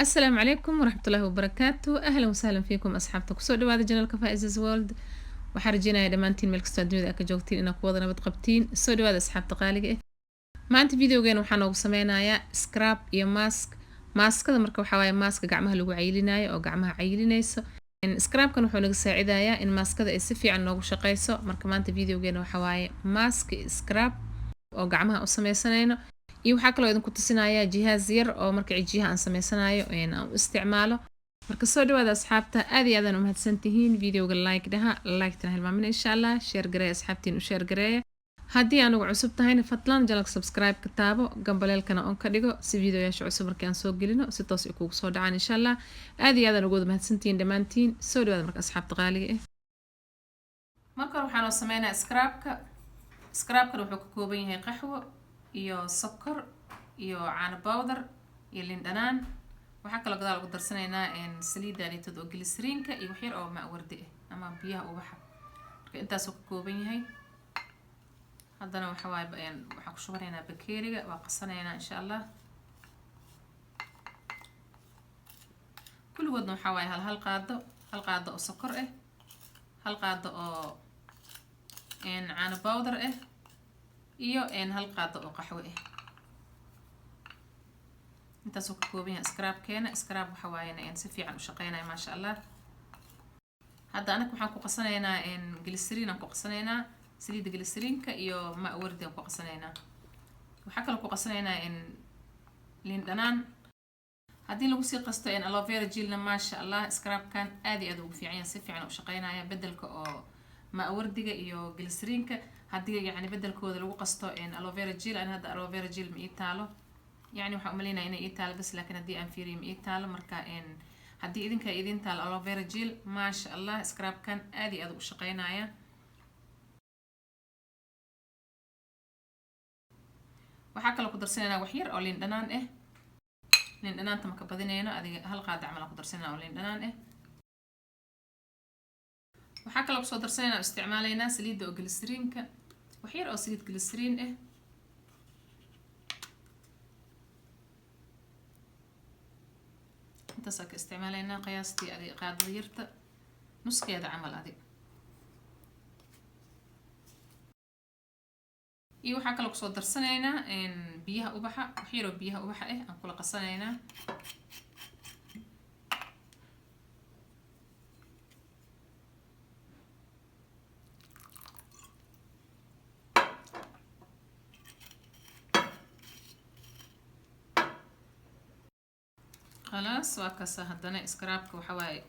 السلام عليكم ورحمة الله وبركاته. أهلا وسهلا فيكم أصحابتك kusoo dhawaada janalka Faiza's World. waxaan rajeynayaa dhammaantiin meel kastoo dunida aad ka joogtiin inaad ku wada nabad qabtiin. soo dhawaada asxaabta qaaliga ah. maanta videogeena waxaan noogu sameynayaa scrub iyo maskada marka waxa waaye maska gacmaha lagu cayilinayo oo gacmaha cayilinayso. scrubkan wuxuu naga saacidayaa in maskada ay si fiican noogu shaqeyso. marka maanta videogeena waxa waaye mask scrub oo gacmaha u sameysanayno. iyo waxaa kaloo idinku tusinayaa jihaaz yar oo marka cijiyaha aan sameysanayo aan u isticmaalo. marka soo dhawaada asxaabta aad iyo aad u mahadsantihiin. videoga like dhaha, like-tana hilmaamin insha Allah, share gareeya asxaabtiin u share gareeya. haddii aan ugu cusub tahayna fadlan jalak subscribe ka taabo, gambaleelkana on ka dhigo si videoyaasha cusub markii aan soo gelino si toos ay kugu soo dhacaan insha Allah. aad iyo aad ugu mahadsantihiin dhammaantiin. soo dhawaada marka asxaabta qaaliga ah. marka waxaan u sameynaa scrubka wuxuu ka kooban yahay qaxwo iyo sokor iyo caano powder iyo liin dhanaan. waxaa kaloo gadaal ugu darsanaynaa saliida liitad oo glycerinka iyo wax yar oo ma wardi ah ama biyaha ubaxa. marka intaas uu ka kooban yahay. haddana waxa waaye waxaan ku shubanaynaa bakeeriga, waa qasanaynaa insha Allah. kulligoodna waxa waaye hal qaado oo sokor ah, hal qaado oo caano powder ah iyo hal qaado oo qaxwo ah. intaas uu ka kooban yahay scrubkeena. scrub waxa waaye si fiican u shaqeynaya ma sha Allah. hadda anaga waxaan ku qasanaynaa glycerin aan ku qasanaynaa, saliida glycerinka iyo ma wardi aan ku qasanaynaa. waxaa kaloo ku qasanaynaa liin dhanaan. haddii lagu sii qasto aloe vera gelna ma sha Allah scrubkan aad iyo aad ugu fiican yahay, si fiican u shaqeynaya bedelka oo ma wardiga iyo glycerinka. haddii yani bedelkooda lagu qasto aloe vera gel, ana hadda aloe vera gel ma ii taalo, يعني waxaan umaleynaa inay ii taalo bas, laakiin haddii aan fiiriyo ma ii taalo. marka haddii idinka idin taalo aloe vera gel ma sha Allah scrubkan aad iyo aad u shaqeynaya. waxaa kaloo ku darsanaynaa wax yar oo liin dhanaan ah. liin dhanaanta ma ka badinayno, adiga hal qaado camal ku darsanaynaa oo liin dhanaan ah. waxaa kaloo kusoo darsanaynaa oo isticmaalaynaa saliida oo glycerinka, wax yar oo saliid glycerin ah. intaas ka isticmaalaynaa qiyaastii adiga qaadada yarta nuskeeda camal adiga. iyo waxaa kaloo kusoo darsanaynaa biyaha ubaxa, wax yar oo biyaha ubaxa ah aan kula qasanaynaa. خلاص وكاسة هدنا اسكرابك وحواي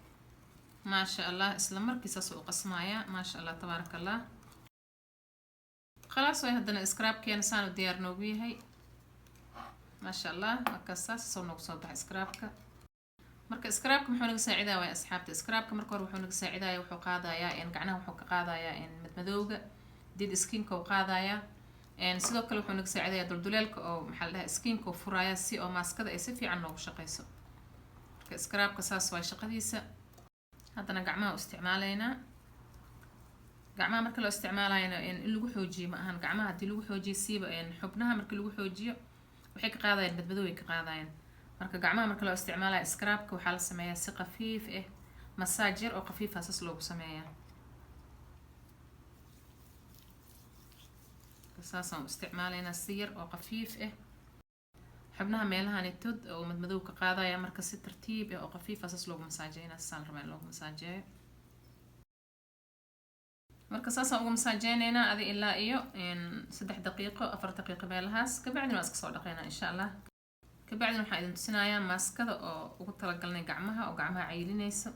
ما شاء الله اسلام مركز سوق قسمايا ما شاء الله تبارك الله. خلاص وهي هدنا اسكرابك انا سانو ديار نوبي هي ما شاء الله وكاسة سو نوق صوب اسكرابك. marka scrubka wuxuu naga saacidaa way asxaabta. scrubka marka hore wuxuu naga saacidaa wuxuu qaadayaa gacnaha wuxuu ka qaadayaa madmadowga did skinka uu qaadayaa sidoo kale wuxuu naga saacidaa dulduleelka oo maxaa la dhahaa skinka uu furaya si oo maskada ay si fiican noogu shaqeyso. scrubka saas waa shaqadiisa. haddana gacmaha u isticmaalaynaa. gacmaha marka loo isticmaalayna in lagu xoojiyo ma ahan, gacmaha haddii lagu xoojiyo siiba xubnaha marka lagu xoojiyo waxay ka qaadayaan madmadow ay ka qaadayaan. marka gacmaha marka loo isticmaalayo scrubka waxaa la sameeyaa si qafiif ah, masaaj yar oo qafiif ah saas loogu sameeyaa. saasaan u isticmaalaynaa si yar oo qafiif ah. xubnaha meelahan tod oo madmadow ka qaadaya marka si tartiib ah oo qafiif ah saas loogu masaajeynaa. saas rabaa loogu masaajeeyo. marka saasaan ugu masaajeynayna adi ilaa iyo 3 daqiiqo 4 daqiiqo meelahaas. kabacdina waa iska soo dhaqaynaa insha Allah. kabacdina waxaan idin tusinayaa maskada oo ugu talagalnay gacmaha oo gacmaha cayilinayso.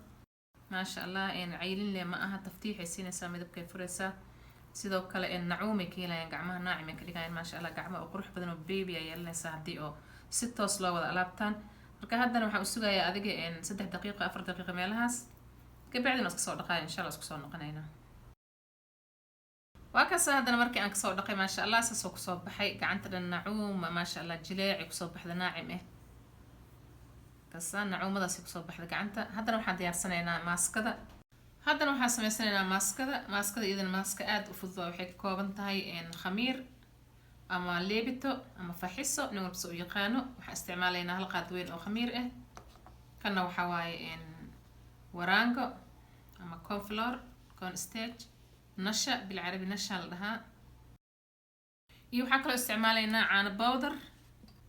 ma sha Allah cayilin leh ma aha, taftiix ay siinaysaa, midabkay furaysaa. sidoo kale nacuum ay ka helayaan gacmaha, naacim ay ka dhigayaan ma sha Allah. gacmaha oo qurux badan oo baby ay yeelanaysaa haddii oo si toos loo wada alaabtaan. marka haddana waxaan u sugayaa adiga 3 daqiiqo 4 daqiiqo meelahaas. kabacdina iska soo dhaqaay insha Allah isku soo noqonaynaa. وكاسة هذا مركي أنك صور دقي ما شاء الله سوق صوب بحي قعنت النعوم ما شاء الله جلاعي وصوب بحذا ناعم إيه كاسة النعوم هذا سوق صوب بحذا قعنت. هذا نوع حد يرسلنا ماسك كذا. هذا نوع حاسم يرسلنا ماسك كذا إذا الماسك آد وفضوا وحيك كوبن تهاي خمير ama leebito ama faxiso nin walba soo yaqaano waxa isticmaalaynaa hal qaad weyn oo khamiir ah kana waxaa waaye waraango ama cornflour corn starch nasha bilcarabi nasha la dhahaa iyo waxaa kaloo isticmaalaynaa caano powder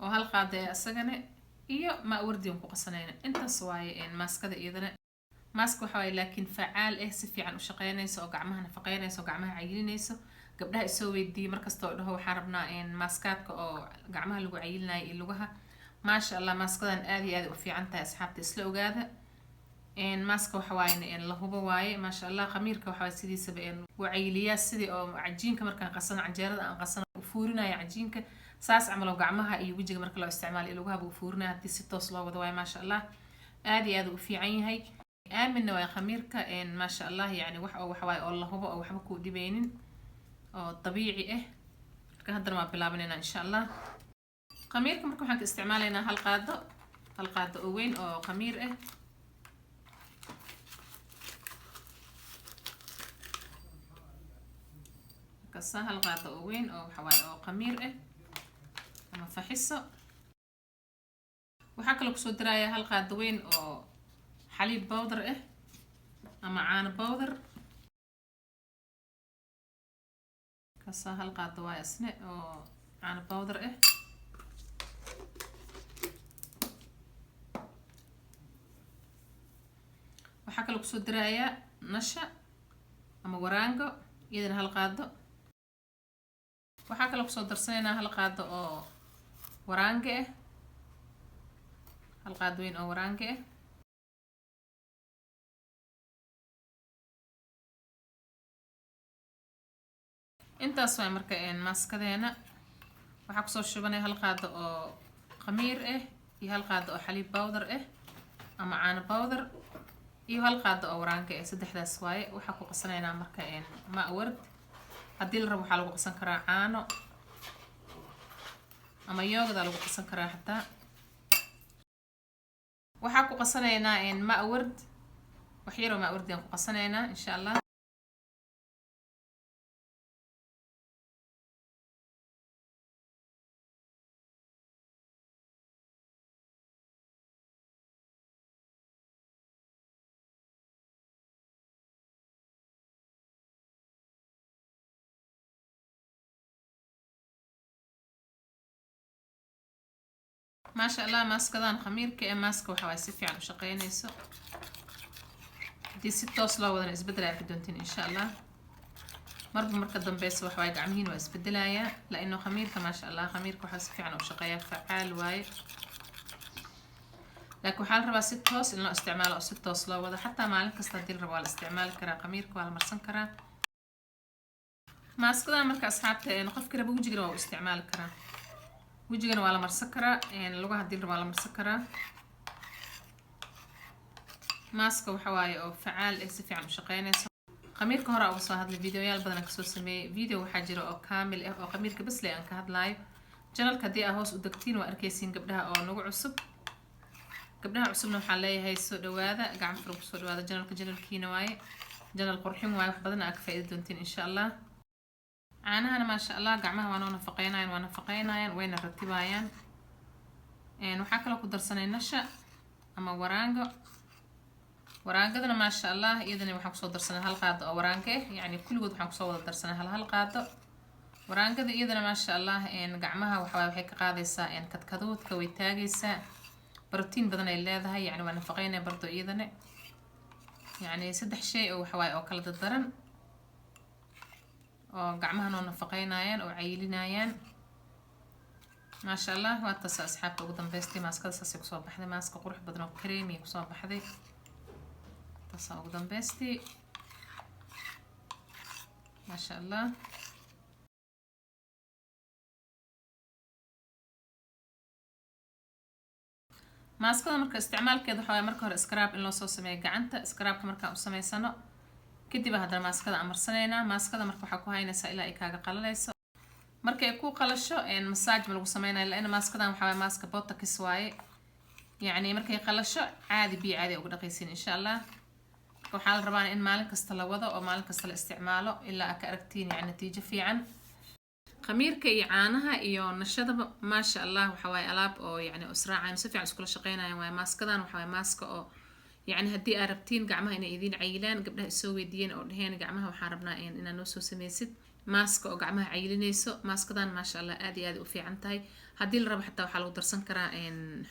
oo hal qaado asagana iyo ma wardi ku qasanayna intaas waaye maaskada iyadana maaska waxa waaye laakiin facaal si fiican u shaqeynayso oo gacmaha nafaqeynayso gacmaha cayilinayso gabdhaha isoo weydiiyay markasta oo dhaho waxaan rabnaa maaskaadka oo gacmaha lagu cayilinayo iyo lugaha maasha Allah maaskadan aad iyo aad u fiican tahay asxaabta isla ogaada maaska waxa waaye la hubo waaye maasha Allah khamiirka waxa waaye sidiisaba wacayiliyaa sidii oo cajiinka markaan qasano canjeerada aan qasano u fuurinayo cajiinka saas camal oo gacmaha iyo wajiga marka loo isticmaalo lugaha buu fuurinayo hadii si toos loo wado waaye maasha Allah aad iyo aad u fiican yahay aaminna waa khamiirka maasha Allah yani wax oo waxa waaye oo la hubo oo waxba ku dhibeynin oo dabiici marka hadda ma bilaabanayna insha Allah khamiirka marka waxaan ka isticmaalaynaa hal qaado oo weyn oo khamiir kasa hal qaado oo weyn oo waxa waaye oo khamiir ama faxiso waxa kale ku soo diraaya hal qaado weyn oo xaliib powder ama caano powder kasa hal qaado waa isna oo caano powder waxa kale ku soo diraaya nasha ama waraango iyadana hal qaado waxa kale ku soo darsanayna hal qaado oo waraange hal qaado weyn oo waraange intaas way marka maaskadeena waxa ku soo shubanay hal qaado oo khamiir iyo hal qaado oo xaliib powder ama caano powder iyo hal qaado oo waraange saddexdaas waaye waxa ku qasanayna marka ma ward hadii la rabo waxa lagu qasan karaa caano ama yoogada lagu qasan karaa xataa waxa ku qasanayna ma ward wax yar oo ma ward aan ku qasanayna insha Allah ما شاء الله ماسكدان خميرك ماسكه waxa way si fiican u shaqeynayso hadii si toos loo wada isbedel ay doontiin insha Allah marka dambeys waxa way gacmihiin waa isbedelaya la inoo khamiirka ma sha Allah khamiirka waxa si fiican u shaqeeyaa facaal way laakiin waxa la rabaa si toos in loo isticmaalo oo si toos loo wada xataa maalin kasta hadii la rabo la isticmaali karaa khamiirka waa la marsan karaa maaskada marka asxaabta qofka rabo wajiga waa u isticmaali karaa wajigana waa la marsan karaa lugaha hadii waa la marsan karaa maaska waxa waaye oo facaal si fiican u shaqeynayso khamiirka hore ugu soo hadlay videoyaal badan ka soo sameeyay video waxa jira oo kaamil oo khamiirka bas lee aan ka hadlaayo channelka hadii aad hoos u dagtiin waa arkaysiin gabdhaha oo nagu cusub gabdhaha cusubna waxa leeyahay soo dhawaada gacan fur ku soo dhawaada channelkiina waaye channel qurxin waaye wax badan aad ka faa'iido doontiin insha Allah caanaha ma sha Allah gacmaha waa nafaqeynayaan wayna ratibayaan waxa kale ku darsanay nasha ama waraangadana ma sha Allah iyadana waxa ku soo darsanay hal qaado oo waraange yani kulligood waxa ku soo wada darsanay hal qaado waraangada iyadana ma sha Allah gacmaha waxay ka qaadaysaa kadkadoodka way taagaysaa بروتين بدنا اللي يعني ونفقينا برضو إيدنا يعني سدح شيء أو حواي أو كلا الضرن أو قعمها نفقينا ين أو عيلنا ين ما شاء الله واتس أصحاب قدام بيستي ماسك الساس يكسر بحذي ماسك قروح بدنا كريم يكسر بحذي تس قدام بيستي ما شاء الله ماسكada marka isticmaalkeedu waxa marka hore scrub in loo soo sameeyo gacanta scrubka marka uu sameeysano kadib hadana maaskada amarsanayna maaskada marka waxa ku haynaysa ilaa ay kaaga qalalayso marka ay ku qalasho massage ma lagu sameeynayo ilaa maaskadan waxa maaska botox waaye yani marka ay qalasho caadi bi caadi ugu dhaqaysiin insha Allah waxa la rabaa in maalin kasta la wado oo maalin kasta la isticmaalo ilaa ka aragtiin yani natiijo fiican khamiirka iyo caanaha iyo nashadaba maasha allah waxa waaye alaab oo yani israacayn si fiican iskula shaqeynayaan waaye maaskadan waxa waaye maaska oo يعني هدي أربتين جمعها إن إيدين عيلان قبلها يسوي دين أو دهين جمعها وحاربنا إن نوسو سميسد ماسك أو جمعها عيلين يسو ماسك دان ما شاء الله آدي وفي عنتاي هدي الربح حتى وحلو درسن كرا إن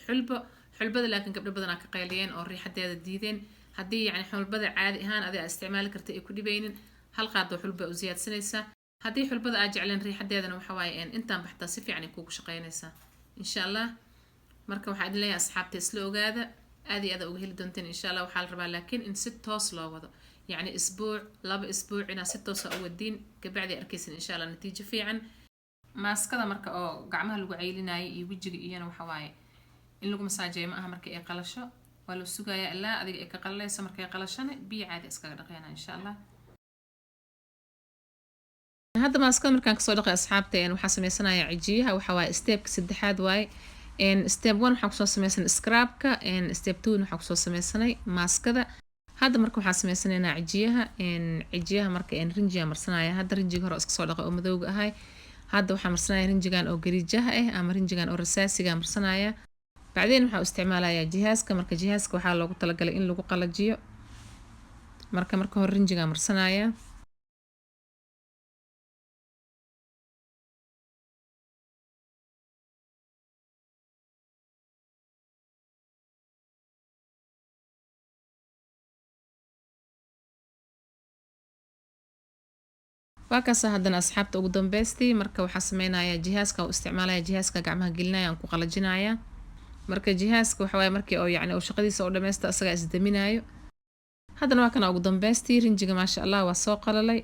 حلبة لكن قبل بدنا كقيلين أو الريحة دي الديدين هدي يعني حلبة عادي هان هذا استعمال كرتي كل بينن هل قادو حلبة وزياد سنيسة هدي حلبة أجعلن ريحة دي أنا وحواي إن أنت بحتى صفي يعني كوك شقينيسة إن شاء الله مركب واحد لي أصحاب تسلو هذا آدي uga heli doonteen insha Allah waxaa la rabaa laakiin in si toos loo wado yani isbuuc laba isbuuc ina si toos ah u wadin kabacdi arkaysan insha Allah natiijo fiican maaskada marka oo gacmaha lagu ceylinaayo iyo wajiga iyana waxa waaye in lagu masaajeeyo ma aha marka ay qalasho waa la sugayaa ilaa adiga ay ka qalayso marka ay qalashana biyo caadi iskaga dhaqayna insha Allah hadda maaskada markaan ka soo dhaqay asxaabteen waxa sameysanayaa cijiyaha waxa waaye stepka saddexaad waaye ان step 1 waxaan kusoo sameeysan scrubka en step 2 waxaan kusoo sameeysanay maaskada hadda marka waxaan sameeysanayna cijiyaha marka en rinjiga marsanaya hadda rinjiga hore iska soo dhaqay oo madowga ahay hadda waxaan marsanaya rinjigan oo gariijaha ama rinjigan oo rasaasiga marsanaya bacdeen waxaan isticmaalayaa jihaaska marka jihaaska waxaa loogu talagalay in lagu qalajiyo marka hore rinjiga marsanaya waakaasa haddana asxaabta ugu dambeystii marka waxaa sameynaya jihaaska oo isticmaalaya jihaaska gacmaha gelinaya aan ku qalajinaya marka jihaaska waxa waaye markii oo yani oo shaqadiisa oo dhameysta asaga isdaminayo haddana waa kana ugu dambeystii rinjiga maasha Allah waa soo qalalay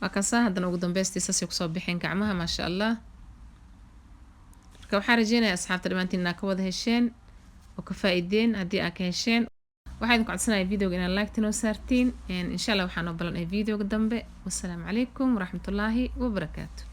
waakaasa haddana ugu dambeystii saasi kusoo bixin gacmaha maasha Allah marka waxaan rajeynayaa asxaabta dhamaantiin inaa ka wada hesheen oo ka faa'iideen haddii aad ka hesheen waxaan ku codsanayaa videoga inaad like tinoo saartiin insha Allah waxaan oo balan ee videoga dambe wassalaamu calaykum waraxmatullaahi wabarakaatuh